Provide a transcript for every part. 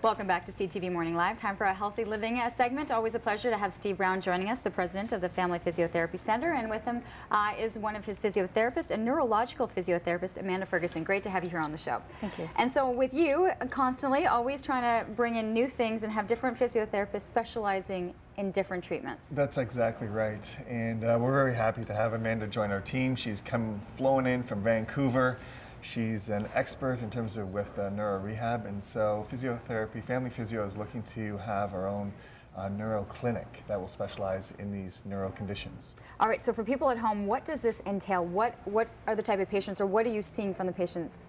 Welcome back to CTV Morning Live. Time for a healthy living segment. Always a pleasure to have Steve Brown joining us, the president of the Family Physiotherapy Center, and with him is one of his physiotherapists, a neurological physiotherapist, Amanda Ferguson. Great to have you here on the show. Thank you. And so with you, constantly always trying to bring in new things and have different physiotherapists specializing in different treatments. That's exactly right, and we're very happy to have Amanda join our team. She's flown in from Vancouver. She's an expert in terms of with neuro rehab, and so physiotherapy, Family Physio is looking to have our own neuro clinic that will specialize in these neuro conditions. All right, so for people at home, what does this entail? What are the type of patients, or what are you seeing from the patients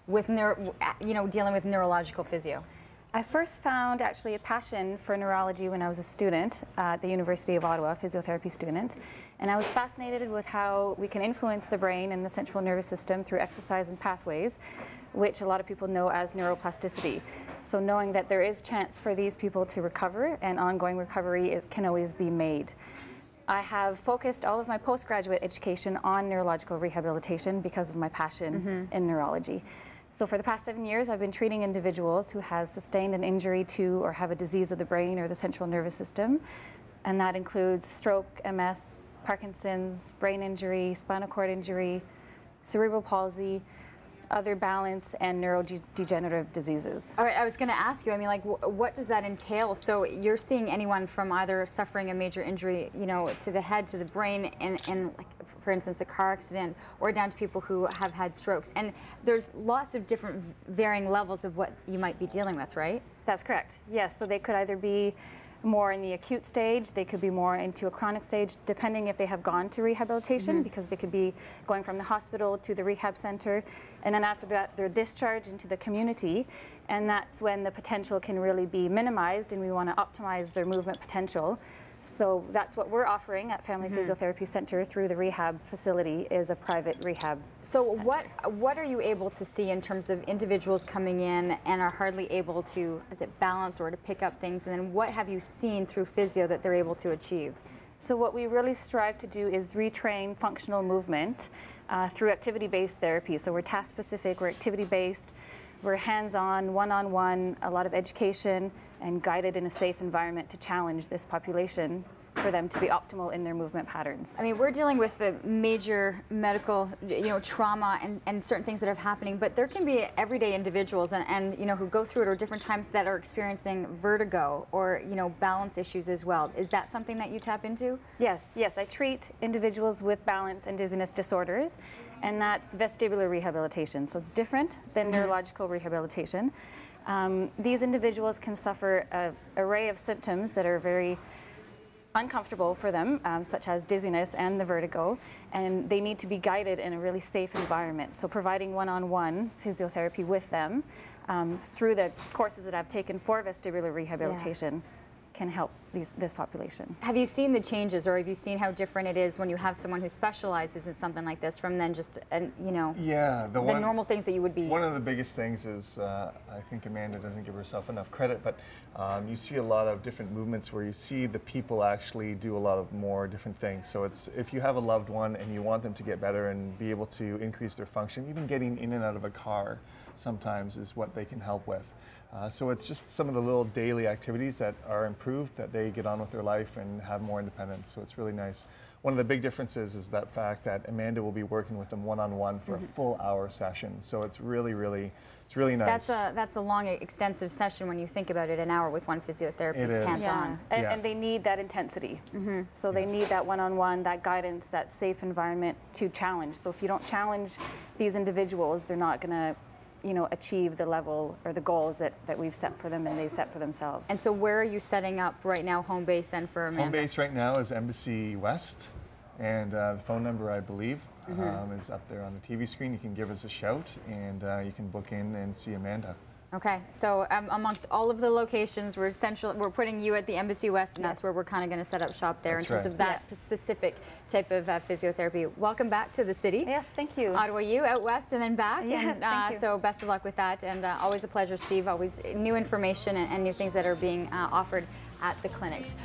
with dealing with neurological physio? I first found actually a passion for neurology when I was a student at the University of Ottawa, physiotherapy student, and I was fascinated with how we can influence the brain and the central nervous system through exercise and pathways, which a lot of people know as neuroplasticity. So knowing that there is chance for these people to recover and ongoing recovery can always be made. I have focused all of my postgraduate education on neurological rehabilitation because of my passion in neurology. So for the past 7 years, I've been treating individuals who has sustained an injury to or have a disease of the brain or the central nervous system. And that includes stroke, MS, Parkinson's, brain injury, spinal cord injury, cerebral palsy, other balance and neurodegenerative diseases. All right, I was going to ask you, I mean, like, what does that entail? So you're seeing anyone from either suffering a major injury, to the head, to the brain, and like, for instance, a car accident, or down to people who have had strokes. And there's lots of different varying levels of what you might be dealing with, right? That's correct. Yes, so they could either be more in the acute stage, they could be more into a chronic stage, depending if they have gone to rehabilitation, because they could be going from the hospital to the rehab center, and then after that they're discharged into the community, and that's when the potential can really be minimized, and we want to optimize their movement potential. So that's what we're offering at Family Physiotherapy Center through the rehab facility, is a private rehab So center. what are you able to see in terms of individuals coming in and are hardly able to, is it balance or to pick up things, and then what have you seen through physio that they're able to achieve? So what we really strive to do is retrain functional movement through activity-based therapy. So we're task-specific, we're activity-based, we're hands-on, one-on-one, a lot of education, and guided in a safe environment to challenge this population for them to be optimal in their movement patterns. I mean, we're dealing with the major medical, trauma and certain things that are happening, but there can be everyday individuals and who go through it, or different times that are experiencing vertigo or, balance issues as well. Is that something that you tap into? Yes, I treat individuals with balance and dizziness disorders, and that's vestibular rehabilitation. So it's different than neurological rehabilitation. These individuals can suffer an array of symptoms that are very uncomfortable for them, such as dizziness and the vertigo, and they need to be guided in a really safe environment. So providing one-on-one physiotherapy with them through the courses that I've taken for vestibular rehabilitation can help this population. Have you seen the changes, or have you seen how different it is when you have someone who specializes in something like this from then just, the normal things that you would be? One of the biggest things is, I think Amanda doesn't give herself enough credit, but you see a lot of different movements where you see the people actually do a lot of more different things. So it's, if you have a loved one and you want them to get better and be able to increase their function, even getting in and out of a car sometimes is what they can help with. So it's just some of the little daily activities that are improved, that they get on with their life and have more independence. So it's really nice. One of the big differences is that fact that Amanda will be working with them one-on-one for a full hour session. So it's really nice. That's a long, extensive session when you think about it. An hour with one physiotherapist, hands-on. And they need that intensity. So they need that one-on-one, that guidance, that safe environment to challenge. So if you don't challenge these individuals, they're not going to achieve the level or the goals that we've set for them and they set for themselves. And so where are you setting up right now, home base then for Amanda? Home base right now is Embassy West, and the phone number, I believe, is up there on the TV screen. You can give us a shout, and you can book in and see Amanda. Okay, so amongst all of the locations, we're putting you at the Embassy West, and that's where we're kind of going to set up shop there. That's in terms of that specific type of physiotherapy. Welcome back to the city. Yes, thank you. Ottawa, you out west and then back. Yes, and, thank you. So best of luck with that, and always a pleasure, Steve. Always new information and new things that are being offered at the clinics.